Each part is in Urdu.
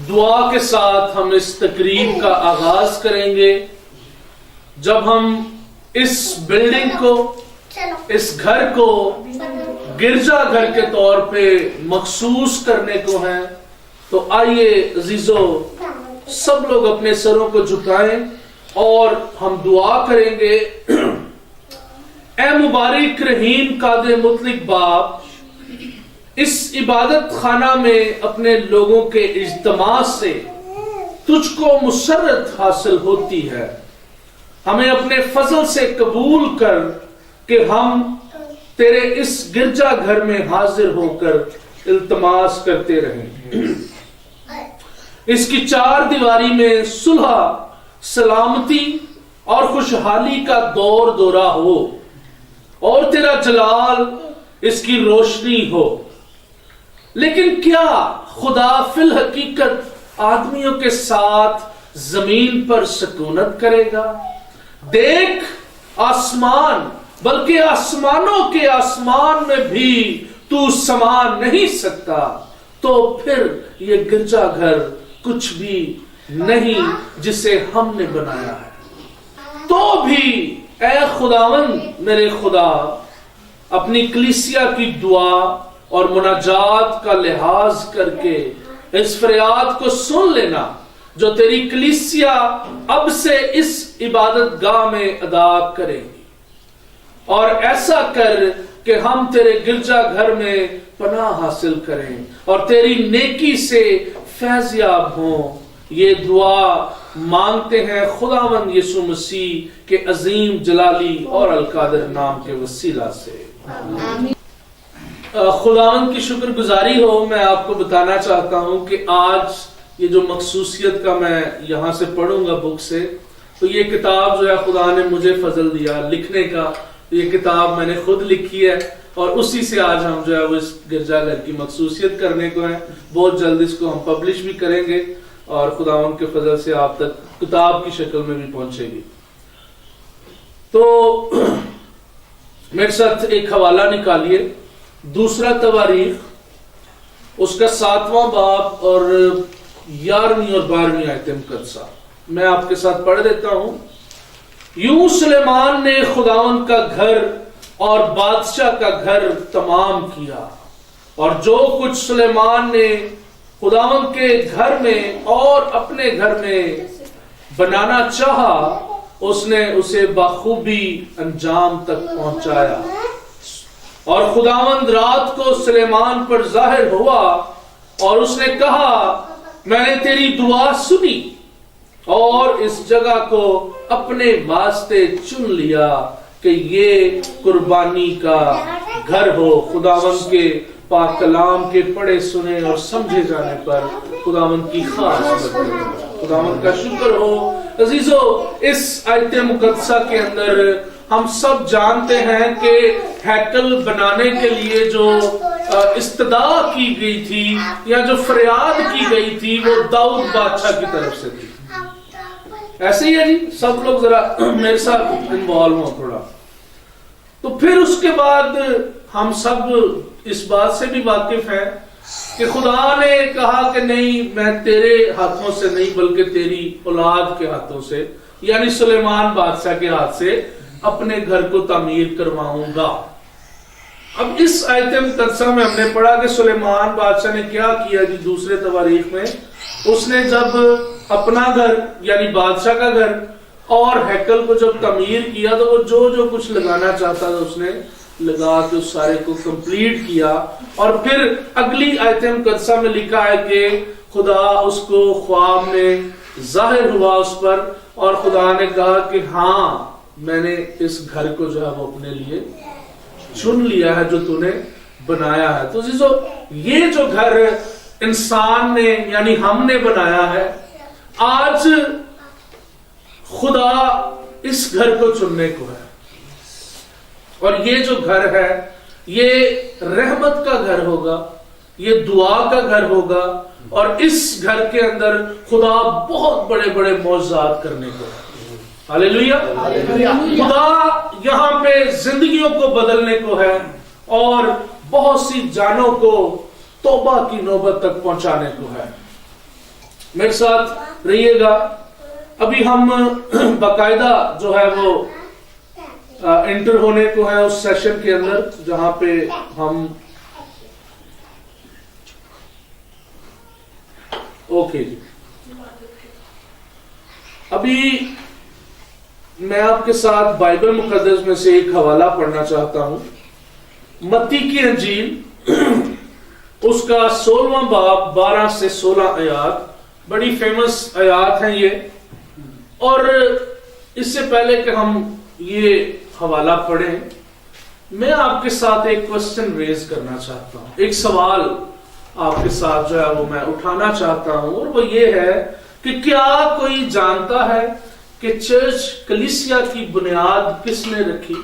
دعا کے ساتھ ہم اس تقریب کا آغاز کریں گے. جب ہم اس بلڈنگ کو، اس گھر کو گرجا گھر کے طور پہ مخصوص کرنے کو ہیں، تو آئیے عزیزو سب لوگ اپنے سروں کو جھکائیں اور ہم دعا کریں گے. اے مبارک رحیم قادر مطلق باپ، اس عبادت خانہ میں اپنے لوگوں کے اجتماع سے تجھ کو مسرت حاصل ہوتی ہے. ہمیں اپنے فضل سے قبول کر کہ ہم تیرے اس گرجا گھر میں حاضر ہو کر التماس کرتے رہیں. اس کی چار دیواری میں صلح، سلامتی اور خوشحالی کا دور دورہ ہو اور تیرا جلال اس کی روشنی ہو. لیکن کیا خدا فی الحقیقت آدمیوں کے ساتھ زمین پر سکونت کرے گا؟ دیکھ آسمان، بلکہ آسمانوں کے آسمان میں بھی تو سما نہیں سکتا، تو پھر یہ گرجا گھر کچھ بھی نہیں جسے ہم نے بنایا ہے. تو بھی اے خداوند میرے خدا، اپنی کلیسیا کی دعا اور مناجات کا لحاظ کر کے اس فریاد کو سن لینا جو تیری کلیسیا اب سے اس عبادت گاہ میں ادا کرے گی، اور ایسا کر کہ ہم تیرے گرجا گھر میں پناہ حاصل کریں اور تیری نیکی سے فیض یاب ہوں. یہ دعا مانگتے ہیں خداوند یسوع مسیح کے عظیم جلالی اور القادر نام کے وسیلہ سے. خداوند کی شکر گزاری ہو. میں آپ کو بتانا چاہتا ہوں کہ آج یہ جو مخصوصیت کا میں یہاں سے پڑھوں گا بک سے، تو یہ کتاب جو ہے خدا نے مجھے فضل دیا لکھنے کا. یہ کتاب میں نے خود لکھی ہے اور اسی سے آج ہم جو ہے وہ اس گرجا گھر کی مخصوصیت کرنے کو ہیں. بہت جلد اس کو ہم پبلش بھی کریں گے اور خداوند کے فضل سے آپ تک کتاب کی شکل میں بھی پہنچے گی. تو میرے ساتھ ایک حوالہ نکالیے، دوسرا تواریخ اس کا 7واں باب اور 11ویں اور 12ویں آیت مقدسہ میں آپ کے ساتھ پڑھ دیتا ہوں. یوں سلیمان نے خداوند کا گھر اور بادشاہ کا گھر تمام کیا، اور جو کچھ سلیمان نے خداوند کے گھر میں اور اپنے گھر میں بنانا چاہا اس نے اسے بخوبی انجام تک پہنچایا. اور خداوند رات کو سلیمان پر ظاہر ہوا اور اس نے کہا، میں نے تیری دعا سنی اور اس جگہ کو اپنے واسطے چن لیا کہ یہ قربانی کا گھر ہو. خداوند کے پاک کلام کے پڑھے سنے اور سمجھے جانے پر خداوند کی خاص برکت. خداوند کا شکر ہو. عزیزو، اس آیت مقدسہ کے اندر ہم سب جانتے ہیں کہ ہیکل بنانے کے لیے جو استدعا کی گئی تھی یا جو فریاد کی گئی تھی وہ داؤد بادشاہ کی طرف سے تھی. ایسے ہی ہے جی، سب لوگ ذرا میرے ساتھ انوالو ہوں تھوڑا. تو پھر اس کے بعد ہم سب اس بات سے بھی واقف ہیں کہ خدا نے کہا کہ نہیں، میں تیرے ہاتھوں سے نہیں بلکہ تیری اولاد کے ہاتھوں سے، یعنی سلیمان بادشاہ کے ہاتھ سے اپنے گھر کو تعمیر کرواؤں گا. اب اس آیت مقدسہ میں ہم نے پڑھا کہ سلیمان بادشاہ نے کیا کیا جی. دوسرے تواریخ میں اس نے جب اپنا گھر یعنی بادشاہ کا گھر اور ہیکل کو جب تعمیر کیا تو وہ جو کچھ لگانا چاہتا تھا اس نے لگا کے اس سارے کو کمپلیٹ کیا. اور پھر اگلی آیت مقدسہ میں لکھا ہے کہ خدا اس کو خواب میں ظاہر ہوا اس پر اور خدا نے کہا کہ ہاں، میں نے اس گھر کو جو ہے وہ اپنے لیے چن لیا ہے جو تو نے بنایا ہے. تو عزیزو، یہ جو گھر انسان نے یعنی ہم نے بنایا ہے، آج خدا اس گھر کو چننے کو ہے. اور یہ جو گھر ہے یہ رحمت کا گھر ہوگا، یہ دعا کا گھر ہوگا، اور اس گھر کے اندر خدا بہت بڑے بڑے معجزات کرنے کو ہے. ہاللیلویہ. خدا یہاں پہ زندگیوں کو بدلنے کو ہے اور بہت سی جانوں کو توبہ کی نوبت تک پہنچانے کو ہے. میرے ساتھ رہیے گا. ابھی ہم باقاعدہ جو ہے وہ انٹر ہونے کو ہے اس سیشن کے اندر جہاں پہ ہم اوکے جی. ابھی میں آپ کے ساتھ بائبل مقدس میں سے ایک حوالہ پڑھنا چاہتا ہوں. متی کی انجیل اس کا 16واں باب 12 سے 16 آیات. بڑی فیمس آیات ہیں یہ. اور اس سے پہلے کہ ہم یہ حوالہ پڑھیں میں آپ کے ساتھ ایک کوسچن ریز کرنا چاہتا ہوں. ایک سوال آپ کے ساتھ جو ہے وہ میں اٹھانا چاہتا ہوں اور وہ یہ ہے کہ کیا کوئی جانتا ہے کہ چرچ کلیسیا کی بنیاد کس نے رکھی؟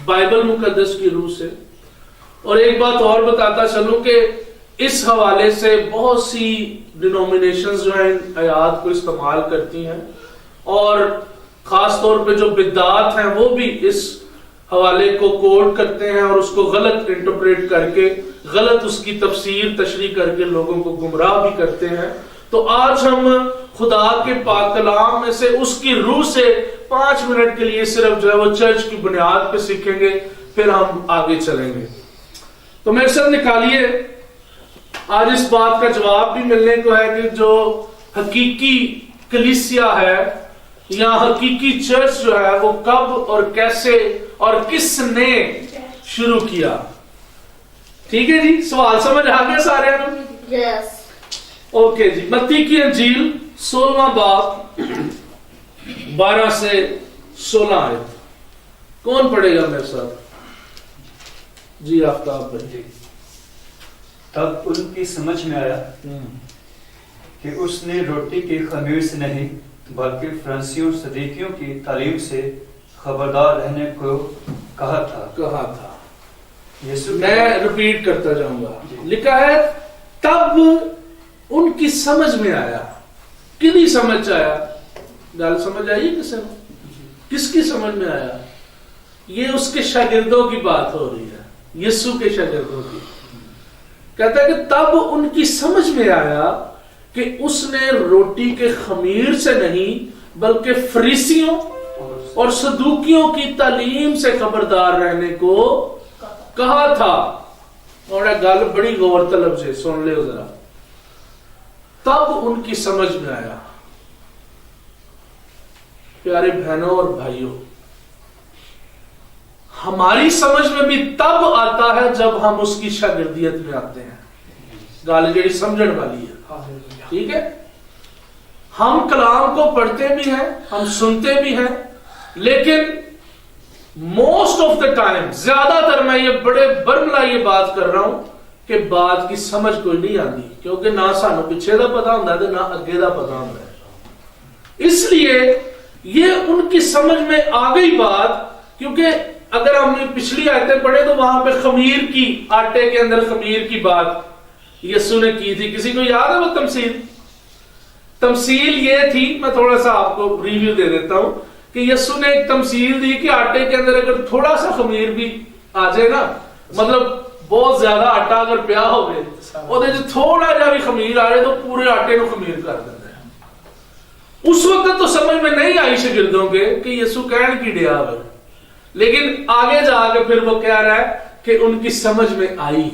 بائبل مقدس کی روح سے. اور ایک بات اور بتاتا چلوں کہ اس حوالے سے بہت سی ڈینومینیشنز جو ہیں ان آیات کو استعمال کرتی ہیں اور خاص طور پہ جو بدعات ہیں وہ بھی اس حوالے کو کوٹ کرتے ہیں اور اس کو غلط انٹرپریٹ کر کے غلط اس کی تفسیر تشریح کر کے لوگوں کو گمراہ بھی کرتے ہیں. تو آج ہم خدا کے پاک کلام میں سے اس کی روح سے 5 منٹ کے لیے صرف جو ہے وہ چرچ کی بنیاد پہ سیکھیں گے پھر ہم آگے چلیں گے. تو میرے ساتھ نکالیے. آج اس بات کا جواب بھی ملنے کو ہے کہ جو حقیقی کلیسیا ہے یا حقیقی چرچ جو ہے وہ کب اور کیسے اور کس نے شروع کیا. ٹھیک ہے جی, سوال سمجھ آ گیا سارے لوگ؟ یس. اوکے جی. متی کی انجیل 16واں باب 12 سے 16 آیت. کون پڑھے گا میرے ساتھ؟ جی آفتاب بھائی. تب ان کی سمجھ میں آیا کہ اس نے روٹی کی خمیر سے نہیں بلکہ فرانسیوں صدیقیوں کی تعلیم سے خبردار رہنے کو کہا تھا. میں ریپیٹ کرتا جاؤں گا. لکھا ہے تب ان کی سمجھ میں آیا. کنہیں سمجھ آیا؟ گل سمجھ آئی کسی نے؟ کس کی سمجھ میں آیا؟ یہ اس کے شاگردوں کی بات ہو رہی ہے, یسوع کے شاگردوں کی. کہتا ہے کہ تب ان کی سمجھ میں آیا کہ اس نے روٹی کے خمیر سے نہیں بلکہ فریسیوں اور صدوقیوں کی تعلیم سے خبردار رہنے کو کہا تھا. اور گل بڑی غور طلب سے سن لے ذرا. تب ان کی سمجھ میں آیا. پیارے بہنوں اور بھائیوں, ہماری سمجھ میں بھی تب آتا ہے جب ہم اس کی شاگردیت میں آتے ہیں. گل جڑی سمجھن والی ہے. ٹھیک ہے, ہم کلام کو پڑھتے بھی ہیں, ہم سنتے بھی ہیں, لیکن موسٹ آف دا ٹائم, زیادہ تر میں یہ بڑے برملا یہ بات کر رہا ہوں کہ بات کی سمجھ کوئی نہیں آتی, کیونکہ نہ سانو پیچھے دا پتا ہوتا ہے نہ اگے دا پتا ہوتا ہے. اس لیے یہ ان کی سمجھ میں آ گئی بات, کیونکہ اگر ہم نے پچھلی آیتیں پڑھے تو وہاں پہ خمیر کی, آٹے کے اندر خمیر کی بات یسوع نے کی تھی. کسی کو یاد ہے وہ تمثیل؟ تمثیل یہ تھی, میں تھوڑا سا آپ کو ریویو دے دیتا ہوں کہ یسوع نے ایک تمثیل دی کہ آٹے کے اندر اگر تھوڑا سا خمیر بھی آ جائے نا, مطلب بہت زیادہ آٹا اگر پیا ہو گئے اور تھوڑا جا بھی خمیر آ رہے تو پورے آٹے کو خمیر کر دیتے ہیں. اس وقت تو سمجھ میں نہیں آئی شاگردوں کے کہ یسوع کہن کی ڈیا ہے, لیکن آگے جا کے پھر وہ کہہ رہا ہے کہ ان کی سمجھ میں آئی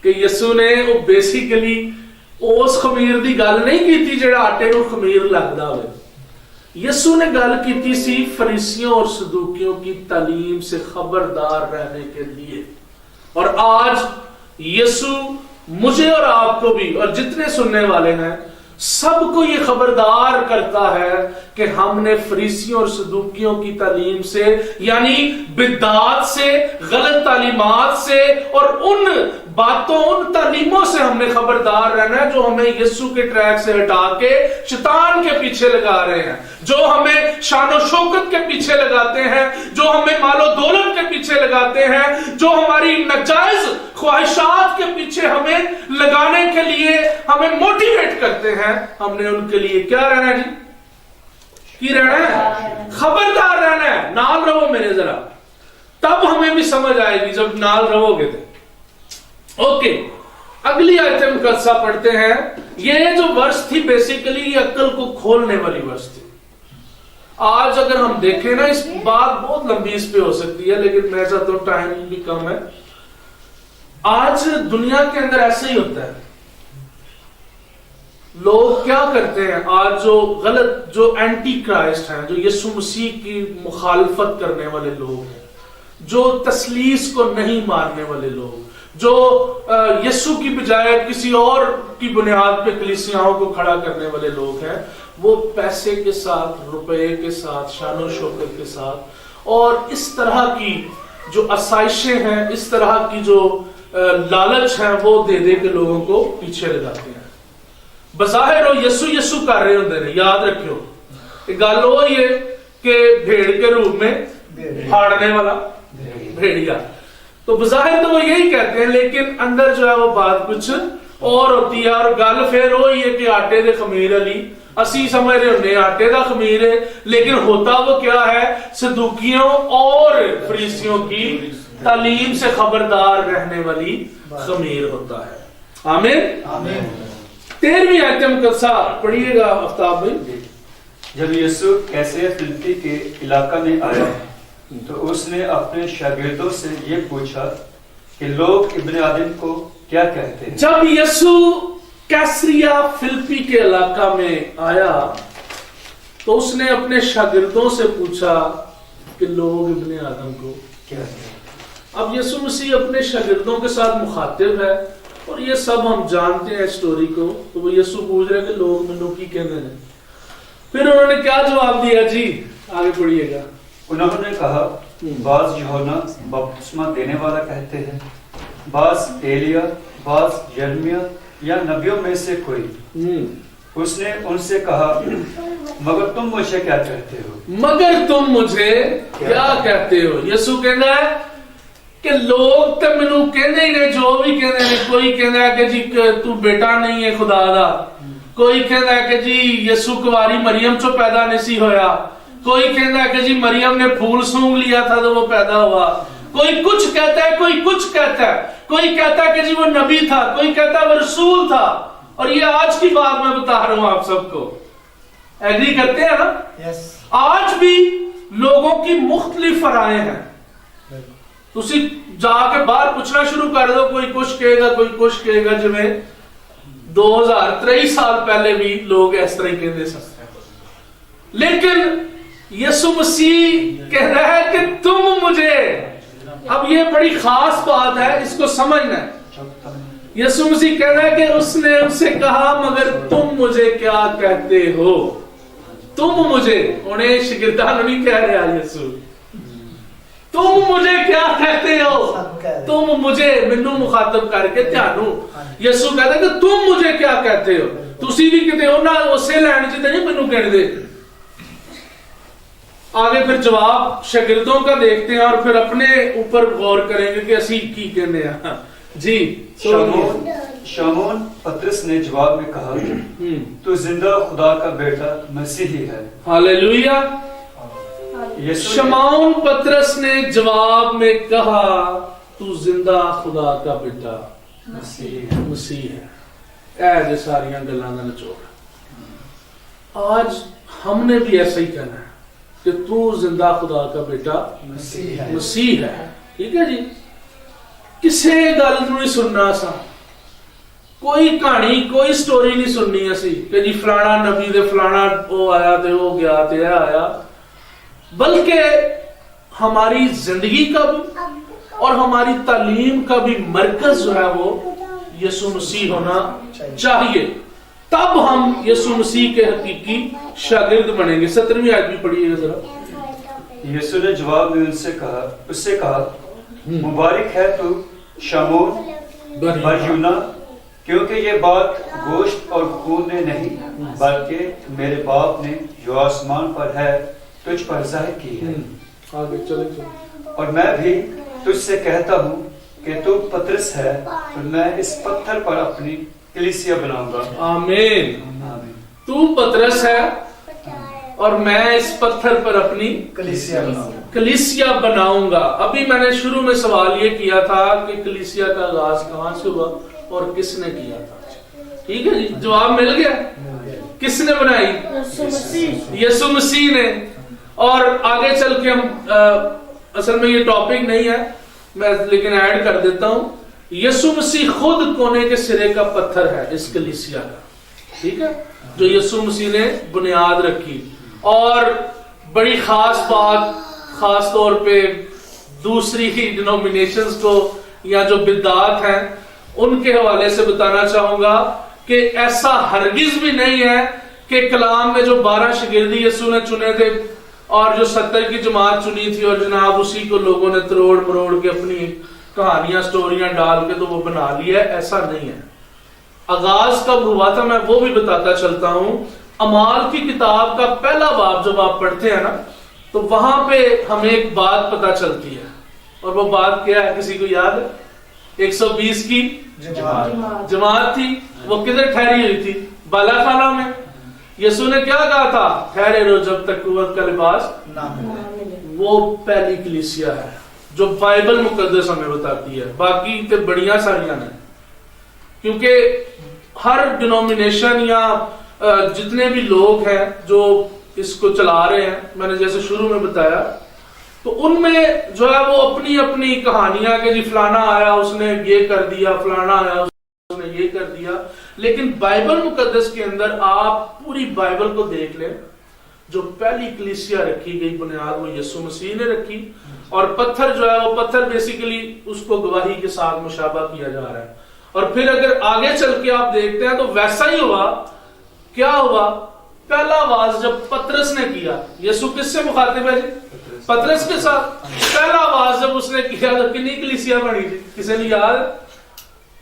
کہ یسوع نے وہ بیسیکلی اس خمیر دی گل نہیں کی تھی جڑا آٹے کو خمیر لگدا ہوئے. یسوع نے گل کی تھی سی فریسیوں اور صدوقیوں کی تعلیم سے خبردار رہنے کے لیے. اور آج یسوع مجھے اور آپ کو بھی اور جتنے سننے والے ہیں سب کو یہ خبردار کرتا ہے کہ ہم نے فریسیوں اور صدوقیوں کی تعلیم سے, یعنی بدعات سے, غلط تعلیمات سے اور ان باتوں, ان تعلیموں سے ہم نے خبردار رہنا ہے جو ہمیں یسوع کے ٹریک سے ہٹا کے شیطان کے پیچھے لگا رہے ہیں, جو ہمیں شان و شوکت کے پیچھے لگاتے ہیں, جو ہمیں مال و دولت کے پیچھے لگاتے ہیں, جو ہماری ناجائز خواہشات کے پیچھے ہمیں لگانے کے لیے ہمیں موٹیویٹ کرتے ہیں. ہم نے ان کے لیے کیا رہنا ہے جی؟ کی رہنا ہے؟ خبردار رہنا ہے. نال رہو میرے ذرا, تب ہمیں بھی سمجھ آئے گی جب نال رہو گے. اوکے, اگلی آیت مقدسہ پڑھتے ہیں یہ جو ورس تھی بیسیکلی یہ عقل کو کھولنے والی ورس تھی. آج اگر ہم دیکھیں نا، اس بات بہت لمبی اس پہ ہو سکتی ہے لیکن میں چاہتا ہوں ٹائم بھی کم ہے. آج دنیا کے اندر ایسا ہی ہوتا ہے. لوگ کیا کرتے ہیں آج، جو غلط، جو اینٹی کرائسٹ ہیں، جو یسوع مسیح کی مخالفت کرنے والے لوگ ہیں، جو تثلیث کو نہیں ماننے والے لوگ، جو یسوع کی بجائے کسی اور کی بنیاد پہ کلیسیاؤں کو کھڑا کرنے والے لوگ ہیں، وہ پیسے کے ساتھ، روپے کے ساتھ، شان و شوکت کے ساتھ اور اس طرح کی جو آسائشیں ہیں، اس طرح کی جو لالچ ہیں، وہ دے دے کے لوگوں کو پیچھے لگاتے ہیں. بظاہر وہ یسوع یسوع کر رہے ہوتے ہیں. یاد رکھو گل وہ یہ کہ بھیڑ کے روپ میں پھاڑنے والا بھیڑیا، تو بظاہر تو وہ یہی کہتے ہیں لیکن اندر جو ہے وہ بات کچھ اور ہوتی ہے. اور گل پھر وہی ہے کہ آٹے دے خمیر علی، اسی سمجھ رہے ہونے آٹے دا خمیر ہے، لیکن ہوتا وہ کیا ہے؟ صدوقیوں اور فریسیوں کی تعلیم سے خبردار رہنے والی خمیر ہوتا ہے. آمین. آمین. 13ویں آیت مقدسہ پڑھیے گا آفتاب بھائی. جب یسوع کیسریہ فلپی کے علاقہ میں آیا تو اس نے اپنے شاگردوں سے یہ پوچھا کہ لوگ ابن آدم کو کیا کہتے ہیں. جب یسوع کیسریہ فلپی کے علاقہ میں آیا تو اس نے اپنے شاگردوں سے پوچھا کہ لوگ ابن آدم کو کیا کہتے ہیں. اب یسوع مسیح اپنے شاگردوں کے ساتھ مخاطب ہے اور یہ سب ہم جانتے ہیں اسٹوری کو. تو وہ یسوع پوچھ رہے کہ لوگ منو کی کہتے ہیں. پھر انہوں نے کیا جواب دیا؟ جی آگے پڑھیے گا. انہوں نے کہا بعض یوحنا بپتسمہ دینے والا کہتے ہیں، بعض ایلیا، بعض یرمیا یا نبیوں میں سے کوئی. اس نے ان سے کہا مگر تم مجھے کیا کہتے ہو؟ مگر تم مجھے کیا کہتے ہو؟ یسوع کہنا ہے کہ لوگ تو مینوں کہندے ہی نے جو بھی کہندے نے. کوئی کہندا ہے کہ جی تو بیٹا نہیں ہے خدا دا، کوئی کہندا ہے کہ جی یسوع کواری مریم چوں پیدا نہیں سی ہویا، کوئی کہندا ہے کہ جی مریم نے پھول سونگ لیا تھا تو وہ پیدا ہوا. کوئی کچھ کہتا ہے، کوئی کچھ کہتا ہے. کوئی کہتا ہے کہ جی وہ نبی تھا، کوئی کہتا ہے وہ رسول تھا. اور یہ آج کی بات میں بتا رہا ہوں آپ سب کو. ایگری کرتے ہیں نا؟ آج بھی لوگوں کی مختلف رائے ہیں. تسی جا کے باہر پوچھنا شروع کر دو، کوئی کچھ کہے گا، کوئی کچھ کہے گا. جویں 2023 سال پہلے بھی لوگ اس طرح کہتے سکتے ہیں. لیکن یسوع مسیح کہہ رہا ہے کہ تم مجھے، اب یہ بڑی خاص بات ہے، اس کو سمجھنا ہے. یسوع مسیح کہہ رہا ہے کہ اس نے ان سے کہا مگر تم مجھے کیا کہتے ہو؟ تم مجھے، انہیں شاگردان نہیں کہہ رہا یسوع، تم مجھے کیا کہتے ہو؟ تم مجھے مینوں مخاطب کر کے تھانوں یسوع کہتا ہے کہ تم مجھے کیا کہتے ہو. تسی بھی کہتے ہو نا اسے لین چ نہیں مینوں کہنے دے. آگے پھر جواب شاگردوں کا دیکھتے ہیں اور پھر اپنے اوپر غور کریں گے کہ اسی کی کہنے ہیں. جی شمعون پطرس نے جواب میں کہا تو زندہ خدا کا بیٹا مسیحی ہے. ہاللیلویہ. شمعون پطرس نے جواب میں کہا تو زندہ خدا کا بیٹا مسیح ہے. اے جو ساریاں گلاں دا نچوڑ. آج ہم نے بھی ایسا ہی کہنا ہے کہ تو زندہ خدا کا بیٹا مسیح ہے. ٹھیک ہے جی. کسے گل نہیں سننا سا، کوئی کہانی، کوئی سٹوری نہیں سننی اسی کہ جی فلانا نبی دے فلانا وہ آیا تے وہ گیا تے یہ آیا. بلکہ ہماری زندگی کا بھی اور ہماری تعلیم کا بھی مرکز جو ہے وہ یسوع مسیح ہونا چاہیے. تب ہم یسوع مسیح کے حقیقی شاگرد بنیں گے. 17ویں آیت بھی پڑھیے گا ذرا. یسوع نے جواب میں اس سے کہا مبارک ہے تو شمعون بریونا، کیونکہ یہ بات گوشت اور خون نے نہیں بلکہ میرے باپ نے جو آسمان پر ہے تجھ پر ظاہر کی ہے. اور میں بھی تجھ سے کہتا ہوں کہ تو پطرس ہے اور میں اس پتھر پر اپنی کلیسیا بناؤں گا. آمین. تو پطرس ہے اور میں اس پتھر پر اپنی کلیسیا بناؤں گا. ابھی میں نے شروع میں سوال یہ کیا تھا کہ کلیسیا کا آغاز کہاں سے ہوا اور کس نے کیا تھا. ٹھیک ہے جی, جواب مل گیا. کس نے بنائی؟ یسوع مسیح نے. اور آگے چل کے ہم اصل میں یہ ٹاپک نہیں ہے میں لیکن ایڈ کر دیتا ہوں. یسوع مسیح خود کونے کے سرے کا پتھر ہے اس کلیسیا کا, ٹھیک ہے, جو یسوع مسیح نے بنیاد رکھی. اور بڑی خاص بات, خاص طور پہ دوسری ڈینومینیشنز کو یا جو بدعات ہیں ان کے حوالے سے بتانا چاہوں گا کہ ایسا ہرگز بھی نہیں ہے کہ کلام میں جو 12 شاگردی یسوع نے چنے تھے اور جو 70 کی جماعت چنی تھی اور جناب اسی کو لوگوں نے تروڑ مروڑ کے اپنی کہانیاں سٹوریاں ڈال کے تو وہ بنا لیا ہے. ایسا نہیں ہے. آغاز کب ہوا تھا میں وہ بھی بتاتا چلتا ہوں. اعمال کی کتاب کا پہلا باب جب آپ پڑھتے ہیں نا تو وہاں پہ ہمیں ایک بات پتہ چلتی ہے, اور وہ بات کیا ہے کسی کو یاد ہے؟ 120 کی جماعت تھی. وہ کدھر ٹھہری ہوئی تھی؟ بالا خانہ میں. یسوع نے کیا کہا تھا؟ ٹھہرے رہو جب تک قوت کا لباس نہ ملے. وہ پہلی کلیسیا ہے جو بائبل مقدس ہمیں بتاتی ہے. باقی تے بڑیاں ساریاں ہیں, کیونکہ ہر ڈینومینیشن یا جتنے بھی لوگ ہیں جو اس کو چلا رہے ہیں, میں نے جیسے شروع میں بتایا, تو ان میں جو ہے وہ اپنی اپنی کہانیاں کہ جی فلانا آیا اس نے یہ کر دیا, فلانا آیا اس نے یہ کر دیا. لیکن بائبل مقدس کے اندر آپ پوری بائبل کو دیکھ لیں, جو پہلی کلیسیا رکھی گئی بنیاد وہ یسوع مسیح نے رکھی, اور پتھر جو ہے وہ پتھر بیسیکلی اس کو گواہی کے ساتھ مشابہ کیا جا رہا ہے. اور پھر اگر آگے چل کے آپ دیکھتے ہیں تو ویسا ہی ہوا. کیا ہوا؟ پہلا آواز جب پترس نے کیا, یسوع کس سے مخاطب ہے جی؟ پترس کے ساتھ. پہلا آواز جب اس نے کیا تو کنی کلیسیا بنی تھی؟ کسے نہیں یاد؟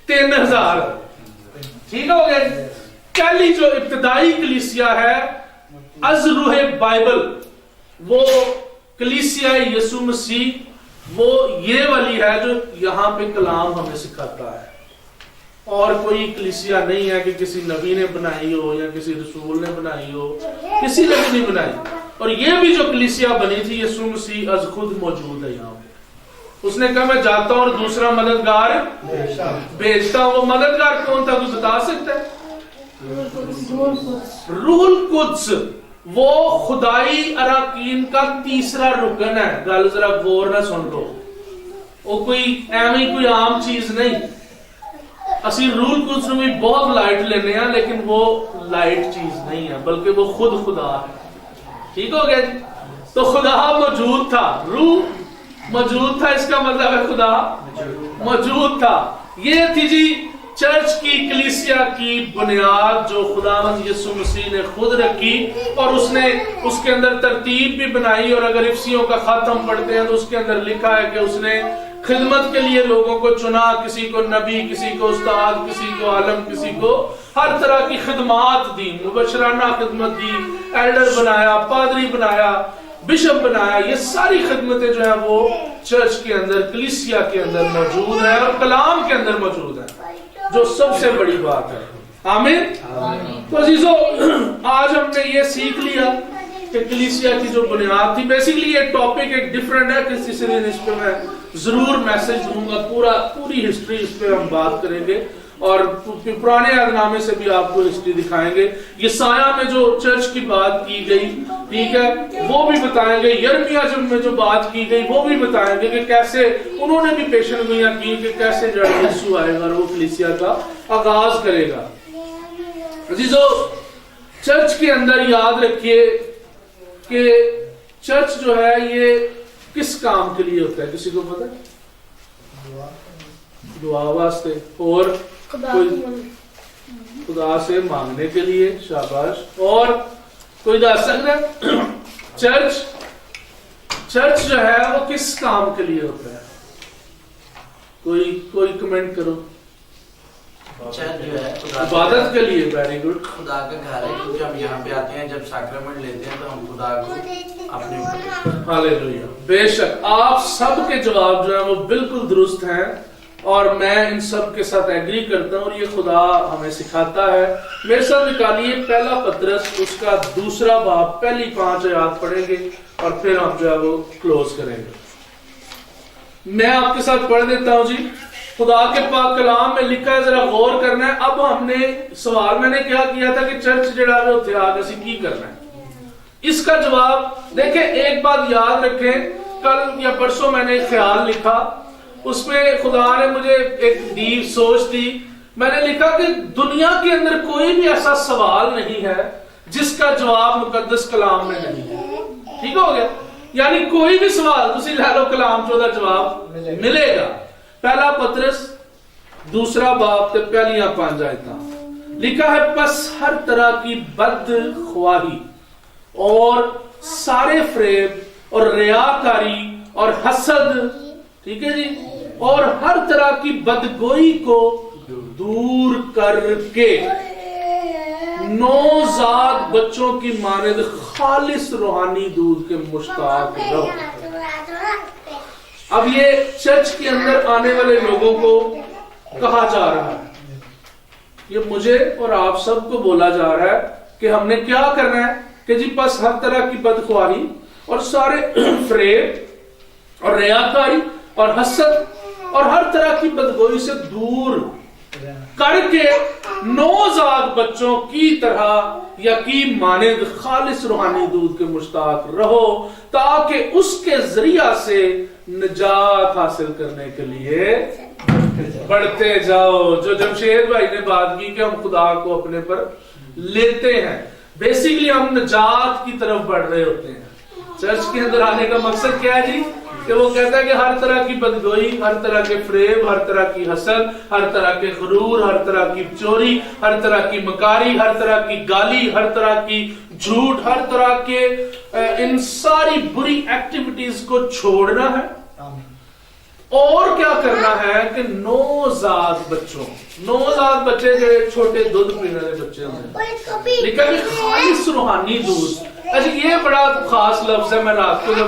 3000. ٹھیک ہو گیا جی. پہلی جو ابتدائی کلیسیا ہے از روح بائبل, وہ کلیسیا یسوع مسیح, وہ یہ والی ہے جو یہاں پہ کلام ہمیں سکھاتا ہے. اور کوئی کلیسیا نہیں ہے کہ کسی نبی نے بنائی ہو یا کسی رسول نے بنائی ہو, کسی نے بھی نہیں بنائی. اور یہ بھی جو کلیسیا بنی تھی یسوع مسیح از خود موجود ہے یہاں پہ. اس نے کہا میں جاتا ہوں اور دوسرا مددگار بھیجتا ہوں. وہ مددگار کون تھا کوئی بتا سکتا ہے؟ روح القدس. وہ خدائی اراکین کا تیسرا رکن ہے. گل ذرا غور نہ سن لو, وہ کوئی ایویں کوئی عام چیز نہیں. اسی روح القدس میں بھی بہت لائٹ لینے ہیں لیکن وہ لائٹ چیز نہیں ہے بلکہ وہ خود خدا ہے. ٹھیک ہو گیا جی. تو خدا موجود تھا, روح موجود تھا, اس کا مطلب ہے خدا موجود تھا. یہ تھی جی چرچ کی کلیسیا کی بنیاد جو خداوند یسوع مسیح نے خود رکھی, اور اس نے اس کے اندر ترتیب بھی بنائی. اور اگر افسیوں کا خط ہم پڑھتے ہیں تو اس کے اندر لکھا ہے کہ اس نے خدمت کے لیے لوگوں کو چنا, کسی کو نبی, کسی کو استاد, کسی کو عالم, کسی کو ہر طرح کی خدمات دی, مبشرانہ خدمت دی, ایلڈر بنایا, پادری بنایا, بشپ بنایا. یہ ساری خدمتیں جو ہیں وہ چرچ کے اندر کلیسیا کے اندر موجود ہیں اور کلام کے اندر موجود ہیں, جو سب سے بڑی بات ہے. آمین. تو عزیزو, آج ہم نے یہ سیکھ لیا کہ کلیسیا کی جو بنیاد تھی. بیسیکلی یہ ٹاپک ایک ڈیفرنٹ ہے, کسی سیریز اس پہ میں ضرور میسج دوں گا, پوری ہسٹری اس پہ ہم بات کریں گے اور پرانے عہد نامے سے بھی آپ کو ہسٹری دکھائیں گے. یسایہ میں جو چرچ کی بات کی گئی, ٹھیک ہے, وہ بھی بتائیں گے. یرمیہ میں جو بات کی گئی وہ بھی بتائیں گے کہ کیسے انہوں نے بھی پیشن گوئیاں کی کہ کیسے جو یسوع آئے گا اور وہ کلیسیا کا آغاز کرے گا. عزیزو, چرچ کے اندر یاد رکھیے کہ چرچ جو ہے یہ کس کام کے لیے ہوتا ہے؟ کسی کو پتا ہے؟ دعا واسطے, اور خدا سے مانگنے کے لیے. شاباش. اور کوئی دس سکتا ہے چرچ جو ہے وہ کس کام کے لیے ہوتا ہے؟ کوئی کمنٹ کرو. چرچ جو ہے عبادت کے لیے. Very good. خدا کا گھر ہے, کیونکہ ہم یہاں پہ آتے ہیں جب سیکرمنٹ لیتے ہیں تو ہم خدا کو اپنے ہاللیلویا. بے شک آپ سب کے جواب جو ہیں وہ بالکل درست ہیں اور میں ان سب کے ساتھ ایگری کرتا ہوں, اور یہ خدا ہمیں سکھاتا ہے. میرے ساتھ نکالیے پہلا پترس, اس کا دوسرا باب, پہلی 5 آیات پڑھیں گے اور پھر ہم جو ہے وہ کلوز کریں گے. میں آپ کے ساتھ پڑھ دیتا ہوں جی. خدا کے پاک کلام میں لکھا ہے, ذرا غور کرنا ہے. اب ہم نے سوال میں نے کیا کیا تھا کہ چرچ جڑا ہے اتنے آ کے کی کرنا ہے, اس کا جواب دیکھیں. ایک بات یاد رکھیں, کل یا پرسوں میں نے ایک خیال لکھا, اس میں خدا نے مجھے ایک ڈیپ سوچ دی. میں نے لکھا کہ دنیا کے اندر کوئی بھی ایسا سوال نہیں ہے جس کا جواب مقدس کلام میں نہیں ہے. ٹھیک ہو گیا؟ یعنی کوئی بھی سوال تسی لے لو کلام چ جواب ملے گا. پہلا پترس 2 باب تے پہلیاں 5 آیتاں لکھا ہے, پس ہر طرح کی بد خواہی اور سارے فریب اور ریاکاری اور حسد, ٹھیک ہے جی, اور ہر طرح کی بدگوئی کو دور کر کے نوزاد بچوں کی مانند خالص روحانی دودھ کے مشتاق رہو. اب یہ چرچ کے اندر آنے والے لوگوں کو کہا جا رہا ہے, یہ مجھے اور آپ سب کو بولا جا رہا ہے کہ ہم نے کیا کرنا ہے کہ جی بس ہر طرح کی بدخواہی اور سارے فریب اور ریاکاری اور حسد اور ہر طرح کی بدگوئی سے دور کر کے نوزاد بچوں کی طرح یا کی مانند خالص روحانی دودھ کے مشتاق رہو, تاکہ اس کے ذریعہ سے نجات حاصل کرنے کے لیے بڑھتے جاؤ. جو جمشید بھائی نے بات کی کہ ہم خدا کو اپنے پر لیتے ہیں, بیسیکلی ہم نجات کی طرف بڑھ رہے ہوتے ہیں. چرچ کے اندر آنے کا مقصد کیا ہے جی, کہ وہ کہتا ہے کہ ہر طرح کی بدگوئی, ہر طرح کے فریب, ہر طرح کی حسد, ہر طرح کے غرور, ہر طرح کی چوری, ہر طرح کی مکاری, ہر طرح کی گالی, ہر طرح کی جھوٹ, ہر طرح کے ان ساری بری ایکٹیویٹیز کو چھوڑنا ہے. اور کیا کرنا ہے کہ نوزاد بچے جو چھوٹے دودھ پینے والے بچے ہیں, لیکن خالص روحانی دودھ. اچھا یہ بڑا خاص لفظ ہے, میں رات کو جب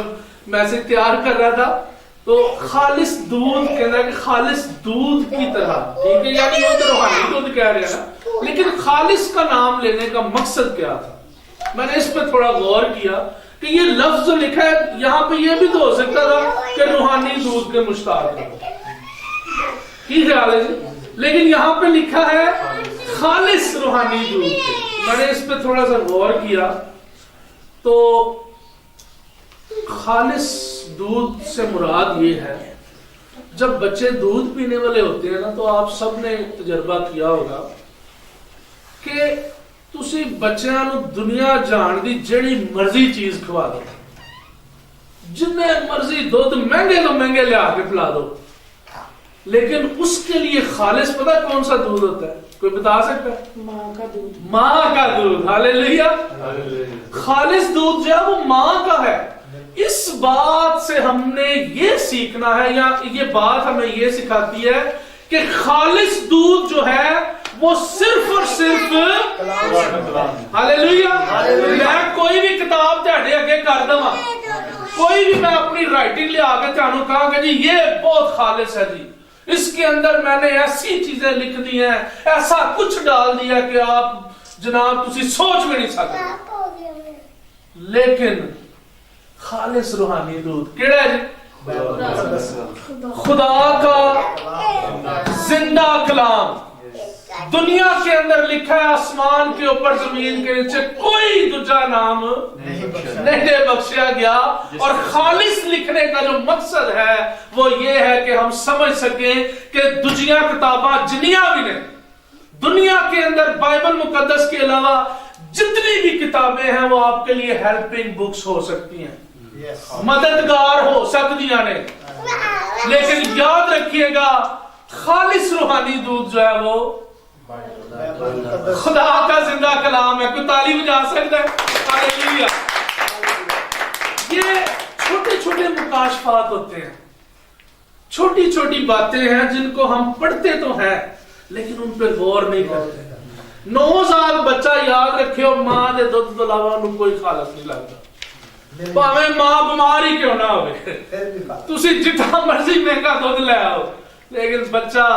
میسج تیار کر رہا تھا تو خالص دودھ کہنا ہے کہ خالص دودھ کی طرح, ٹھیک ہے, یعنی وہ تو روحانی دودھ کہہ رہے ہیں نا, لیکن خالص کا نام لینے کا مقصد کیا تھا. میں نے اس پہ تھوڑا غور کیا کہ یہ لفظ جو لکھا ہے یہاں پہ یہ بھی تو ہو سکتا تھا کہ روحانی دودھ کے مشتاق ہے, کی خیال ہے جی, لیکن یہاں پہ لکھا ہے خالص روحانی دودھ کے. میں نے اس پہ تھوڑا سا غور کیا تو خالص دودھ سے مراد یہ ہے, جب بچے دودھ پینے والے ہوتے ہیں نا تو آپ سب نے تجربہ کیا ہوگا کہ تسی بچیاں نو دنیا جان دی جڑی مرضی چیز کھوا دو, جتنے مرضی دودھ مہنگے تو مہنگے لے آ کے پلا دو, لیکن اس کے لیے خالص پتہ کون سا دودھ ہوتا ہے, کوئی بتا سکتا ہے؟ ماں کا دودھ. ہاللیلویا. خالص دودھ جو ہے وہ ماں کا ہے. اس بات سے ہم نے یہ سیکھنا ہے, یا یہ بات ہمیں یہ سکھاتی ہے کہ خالص دودھ جو ہے وہ صرف اور صرف ہاللیلویا. میں کوئی بھی کتاب تہاڈے اگے کر دواں, کوئی بھی میں اپنی رائٹنگ لے آ کے تانوں کہاں کہ جی یہ بہت خالص ہے جی, اس کے اندر میں نے ایسی چیزیں لکھ دی ہیں, ایسا کچھ ڈال دیا کہ آپ جناب تسی سوچ میں نہیں سکتے. لیکن خالص روحانی دودھ کیڑا ہے جی؟ خدا کا زندہ کلام. دنیا کے اندر لکھا ہے آسمان کے اوپر زمین کے نیچے کوئی دوجا نام نہیں بخشیا گیا. اور خالص لکھنے کا جو مقصد ہے وہ یہ ہے کہ ہم سمجھ سکیں کہ دوجیاں کتاباں جنیاں بھی نہیں, دنیا کے اندر بائبل مقدس کے علاوہ جتنی بھی کتابیں ہیں وہ آپ کے لیے ہیلپنگ بکس ہو سکتی ہیں, مددگار ہو سکتی ہیں, لیکن یاد رکھیے گا خالص روحانی دودھ جو ہے وہ خدا کا زندہ کلام ہے. کوئی تالی بجا سکتا ہے؟ ہاللیلویا. یہ چھوٹے چھوٹے مکاشفات ہوتے ہیں, چھوٹی چھوٹی باتیں ہیں جن کو ہم پڑھتے تو ہیں لیکن ان پہ غور نہیں کرتے. نوزاد بچہ یاد رکھے ہو, ماں دے دودھ تو علاوہ انہوں کوئی خالص نہیں لگتا, پاویں ماں بیمار ہی کیوں نہ ہوئے, تسی جتنا مرضی مہنگا دودھ لے آؤ, لیکن بچہ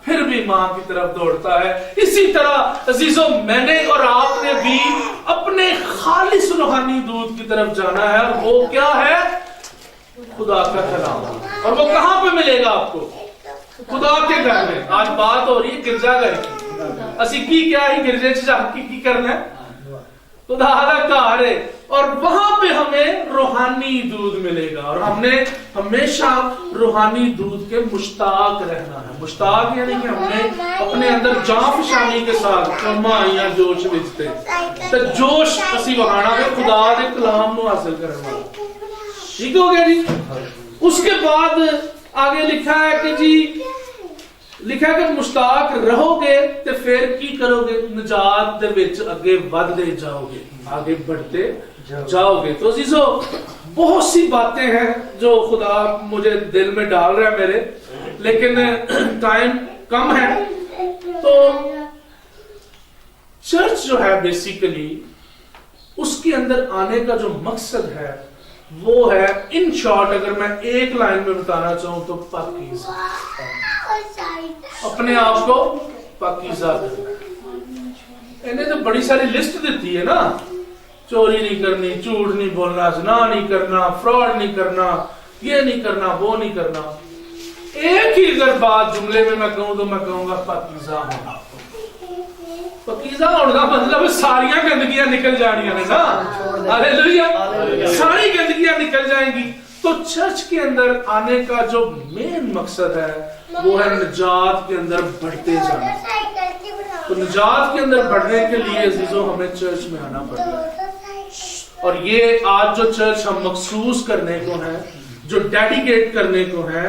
پھر بھی ماں کی طرف دوڑتا ہے. اسی طرح عزیزوں میں نے اور آپ نے بھی اپنے خالص روحانی دودھ کی طرف جانا ہے, اور وہ کیا ہے؟ خدا کا کلام. اور وہ کہاں پہ ملے گا آپ کو؟ خدا کے گھر میں آج بات ہو رہی ہے گرجا گھر کی. اسی کی کیا ہے گرجے سے جا کے کی کرنا ہے خدا کا گھر ہے اور وہاں پہ ہمیں روحانی دودھ ملے گا اور ہم نے ہمیشہ روحانی دودھ کے مشتاق رہنا ہے. مشتاق یعنی کہ ہم نے اپنے اندر جان فشانی کے ساتھ کما یا جوش بچتے تو جوش اسی وہانا میں خدا کے کلام نو حاصل کرنا. ٹھیک ہو گیا جی. اس کے بعد آگے لکھا ہے کہ جی لکھا کہ مشتاق رہو گے تو پھر کی کرو گے نجات دے وچ اگے بڑھتے جاؤ گے آگے بڑھتے جاؤ گے. تو عزیزو بہت سی باتیں ہیں جو خدا مجھے دل میں ڈال رہا ہے میرے لیکن ٹائم کم ہے. تو چرچ جو ہے بیسیکلی اس کے اندر آنے کا جو مقصد ہے وہ ہے ان شارٹ اگر میں ایک لائن میں بتانا چاہوں تو پاکیزہ. اپنے آپ کو پاکیزہ کرنا. انہیں تو بڑی ساری لسٹ دیتی ہے نا چوری نہیں کرنی جھوٹ نہیں بولنا زنا نہیں کرنا فراڈ نہیں کرنا یہ نہیں کرنا وہ نہیں کرنا. ایک ہی اگر بات جملے میں میں کہوں تو میں کہوں گا پاکیزہ ہونا. پاکیزہ ہونے کا مطلب ساریاں گندگیاں نکل جانیاں ہیں نا. ہاللیلویہ. ساری گندگیاں نکل جائیں گی. تو چرچ کے اندر آنے کا جو مین مقصد ہے وہ ہے نجات کے اندر بڑھتے جانا. تو نجات کے اندر بڑھنے کے لیے عزیزوں ہمیں چرچ میں آنا پڑتا ہے. اور یہ آج جو چرچ ہم مخصوص کرنے کو ہیں جو ڈیڈیکیٹ کرنے کو ہیں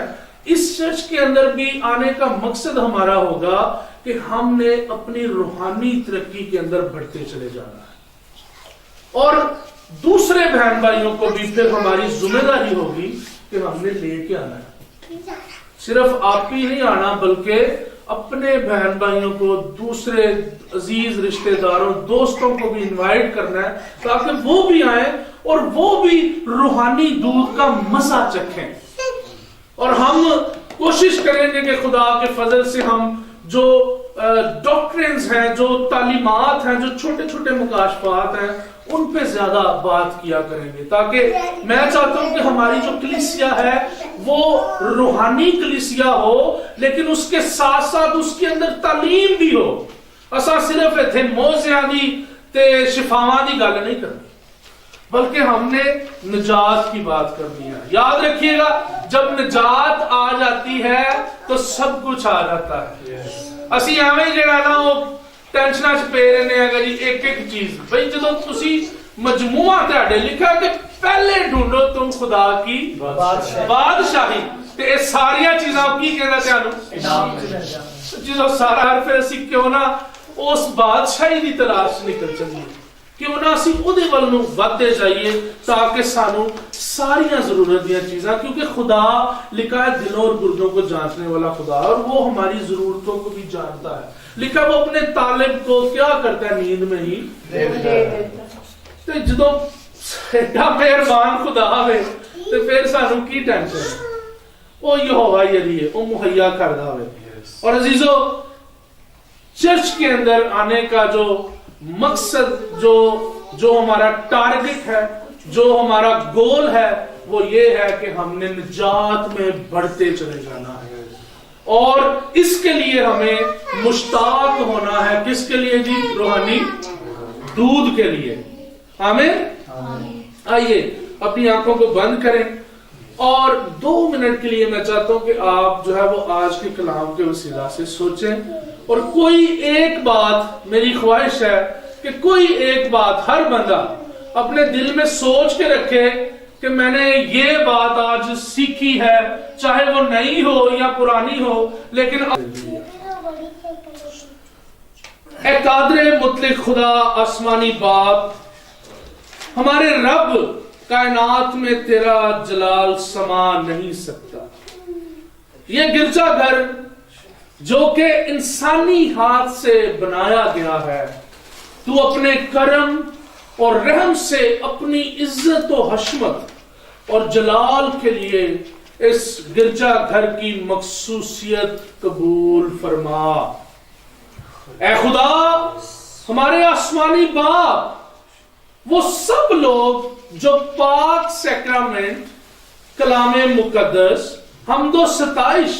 اس چرچ کے اندر بھی آنے کا مقصد ہمارا ہوگا کہ ہم نے اپنی روحانی ترقی کے اندر بڑھتے چلے جانا ہے اور دوسرے بہن بھائیوں کو بھی پھر ہماری ذمہ داری ہوگی کہ ہم نے لے کے آنا ہے. صرف آپ ہی نہیں آنا بلکہ اپنے بہن بھائیوں کو دوسرے عزیز رشتہ داروں دوستوں کو بھی انوائٹ کرنا ہے تاکہ وہ بھی آئیں اور وہ بھی روحانی دودھ کا مزہ چکھیں. اور ہم کوشش کریں گے کہ خدا کے فضل سے ہم جو ڈاکٹرنز ہیں جو تعلیمات ہیں جو چھوٹے چھوٹے مکاشفات ہیں ان پہ زیادہ بات کیا کریں گے تاکہ میں چاہتا ہوں کہ ہماری جو کلیسیا ہے وہ روحانی کلیسیا ہو لیکن اس کے ساتھ ساتھ اس کے اندر تعلیم بھی ہو. اسا صرف ایتھے موزیاں دی تے شفاواں دی گل نہیں کرنی بلکہ ہم نے نجات کی بات کرنی ہے. یاد رکھیے گا جب نجات آ جاتی ہے تو سب کچھ آ جاتا ہے. اسی ایویں جڑا نا وہ ٹینشناں چ پے رہنے ہیں جی ایک ایک چیز بھئی جدوں تسی مجموعہ تہاڈے لکھا کہ پہلے ڈھونڈو تم خدا کی بادشاہی تے اے ساریاں چیزاں کی کہندا تانوں انعام جدوں سارا پھر اسی کیوں نہ اس بادشاہی دی تلاش نکل چلیے کیوں نہ اسی اودے ول نوں ودے جائیے تاکہ سانو ساریاں ضرورت دیاں چیزاں کیونکہ خدا لکھا ہے دلوں اور گردوں کو جانچنے والا خدا اور وہ ہماری ضرورتوں کو بھی جانتا ہے. لکھا وہ اپنے طالب کو کیا کرتا ہے نیند میں ہی تو جدوں ایڈا مہربان خدا ہوئے تو پھر سانو کی ٹینشن ہے وہ یہوہ یری ہے وہ مہیا کردا ہوئے. اور عزیزو چرچ کے اندر آنے کا جو مقصد جو ہمارا ٹارگٹ ہے جو ہمارا گول ہے وہ یہ ہے کہ ہم نے نجات میں بڑھتے چلے جانا ہے اور اس کے لیے ہمیں مشتاق ہونا ہے. کس کے لیے جی؟ روحانی دودھ کے لیے. آمین. آئیے اپنی آنکھوں کو بند کریں اور 2 منٹ کے لیے میں چاہتا ہوں کہ آپ جو ہے وہ آج کے کلام کے وسیلہ سے سوچیں اور کوئی ایک بات میری خواہش ہے کہ کوئی ایک بات ہر بندہ اپنے دل میں سوچ کے رکھے کہ میں نے یہ بات آج سیکھی ہے چاہے وہ نئی ہو یا پرانی ہو لیکن اے قادر مطلق خدا آسمانی باپ ہمارے رب کائنات میں تیرا جلال سما نہیں سکتا. یہ گرجا گھر جو کہ انسانی ہاتھ سے بنایا گیا ہے تو اپنے کرم اور رحم سے اپنی عزت و حشمت اور جلال کے لیے اس گرجا گھر کی مخصوصیت قبول فرما. اے خدا ہمارے آسمانی باپ وہ سب لوگ جو پاک سیکرامنٹ کلام مقدس حمد و ستائش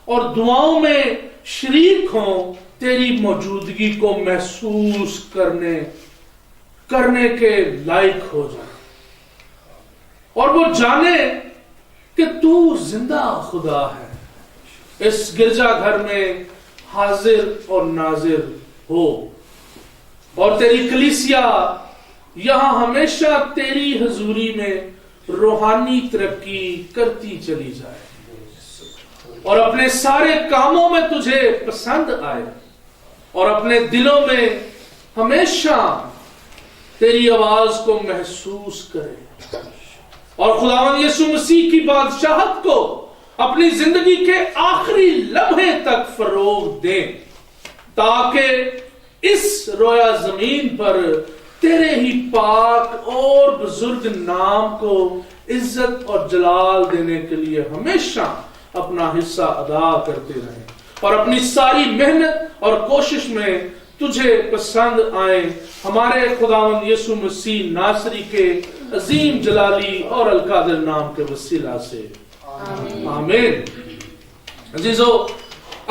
اور دعاؤں میں شریک ہوں، تیری موجودگی کو محسوس کرنے کے لائق ہو جائے، اور وہ جانے کہ تو زندہ خدا ہے، اس گرجا گھر میں حاضر اور ناظر ہو، اور تیری کلیسیا یہاں ہمیشہ تیری حضوری میں روحانی ترقی کرتی چلی جائے، اور اپنے سارے کاموں میں تجھے پسند آئے، اور اپنے دلوں میں ہمیشہ تیری آواز کو محسوس کرے، اور خداوند یسوع مسیح کی بادشاہت کو اپنی زندگی کے آخری لمحے تک فروغ دیں، تاکہ اس رویا زمین پر تیرے ہی پاک اور بزرگ نام کو عزت اور جلال دینے کے لیے ہمیشہ اپنا حصہ ادا کرتے رہیں، اور اپنی ساری محنت اور کوشش میں تجھے پسند آئیں، ہمارے خداوند یسوع مسیح ناصری کے عظیم جلالی اور القادر نام کے وسیلہ سے آمین۔ عزیزو،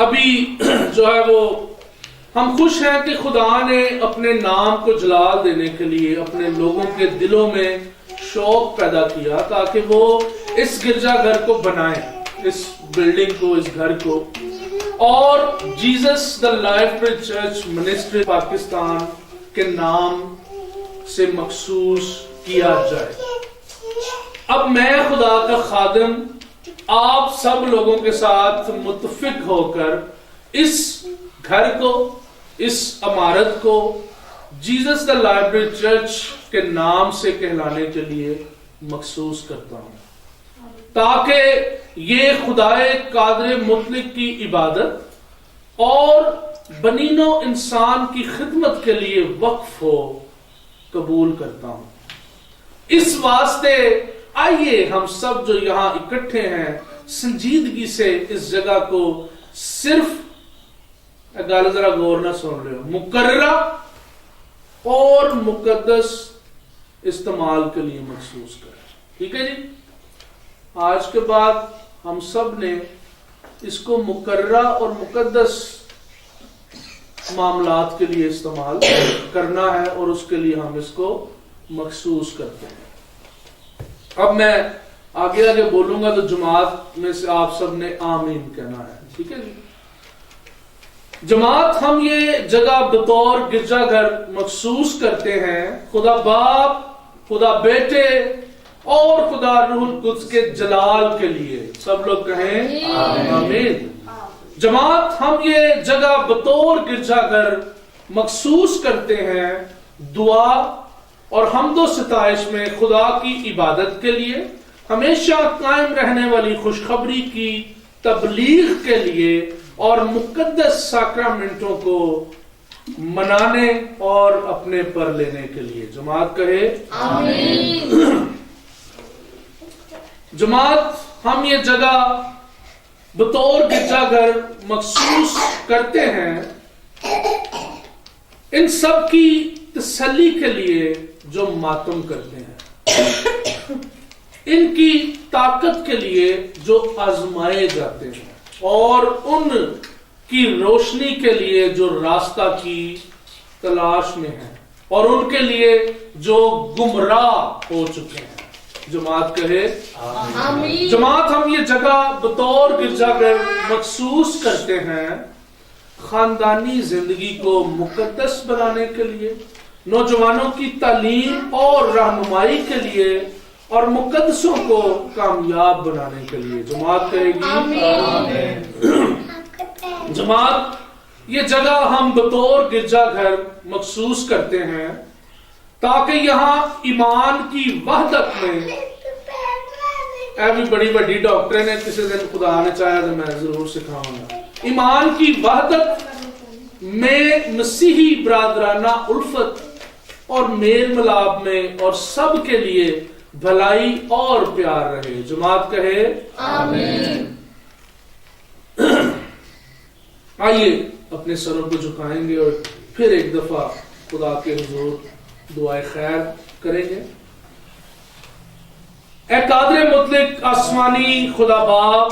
ابھی جو ہے وہ ہم خوش ہیں کہ خدا نے اپنے نام کو جلال دینے کے لیے اپنے لوگوں کے دلوں میں شوق پیدا کیا تاکہ وہ اس گرجا گھر کو بنائیں، اس بلڈنگ کو، اس گھر کو، اور Jesus the life bridge church ministry Pakistan کے نام سے مخصوص کیا جائے۔ اب میں خدا کا خادم آپ سب لوگوں کے ساتھ متفق ہو کر اس گھر کو، اس عمارت کو Jesus the life bridge church کے نام سے کہلانے کے لیے مخصوص کرتا ہوں، تاکہ یہ خدائے قادر مطلق کی عبادت اور بنین و انسان کی خدمت کے لیے وقف ہو، قبول کرتا ہوں۔ اس واسطے آئیے ہم سب جو یہاں اکٹھے ہیں سنجیدگی سے اس جگہ کو صرف گال ذرا غور نہ سن رہے ہو، مقررہ اور مقدس استعمال کے لیے مخصوص کریں، ٹھیک ہے جی؟ آج کے بعد ہم سب نے اس کو مقررہ اور مقدس معاملات کے لیے استعمال کرنا ہے، اور اس کے لیے ہم اس کو مخصوص کرتے ہیں۔ اب میں آگے بولوں گا تو جماعت میں سے آپ سب نے آمین کہنا ہے، ٹھیک ہے جی؟ جماعت ہم یہ جگہ بطور گرجا گھر مخصوص کرتے ہیں خدا باپ، خدا بیٹے اور خدا روح القدس کے جلال کے لیے، سب لوگ کہیں آمین۔ جماعت ہم یہ جگہ بطور گرجا گھر مخصوص کرتے ہیں دعا اور حمد و ستائش میں خدا کی عبادت کے لیے، ہمیشہ قائم رہنے والی خوشخبری کی تبلیغ کے لیے، اور مقدس ساکرامنٹوں کو منانے اور اپنے پر لینے کے لیے۔ جماعت کہے آمین۔ جماعت ہم یہ جگہ بطور گرجا گھر مخصوص کرتے ہیں ان سب کی تسلی کے لیے جو ماتم کرتے ہیں، ان کی طاقت کے لیے جو آزمائے جاتے ہیں، اور ان کی روشنی کے لیے جو راستہ کی تلاش میں ہیں، اور ان کے لیے جو گمراہ ہو چکے ہیں۔ جماعت کہے آمین۔ جماعت ہم یہ جگہ بطور گرجا گھر مخصوص کرتے ہیں خاندانی زندگی کو مقدس بنانے کے لیے، نوجوانوں کی تعلیم اور رہنمائی کے لیے، اور مقدسوں کو کامیاب بنانے کے لیے۔ جماعت کہے گی آمین۔ جماعت یہ جگہ ہم بطور گرجا گھر مخصوص کرتے ہیں تاکہ یہاں ایمان کی وحدت میں، اے بھی بڑی بڑی ڈاکٹرین ہے، کسی دن خدا نے چاہا تو میں ضرور سکھاؤں گا، ایمان کی وحدت میں مسیحی برادرانہ الفت اور میل ملاپ میں اور سب کے لیے بھلائی اور پیار رہے۔ جماعت کہے آمین۔ آئیے اپنے سروں کو جھکائیں گے اور پھر ایک دفعہ خدا کے حضور دعائے خیر کریں گے۔ اے قادر مطلق آسمانی خدا باپ،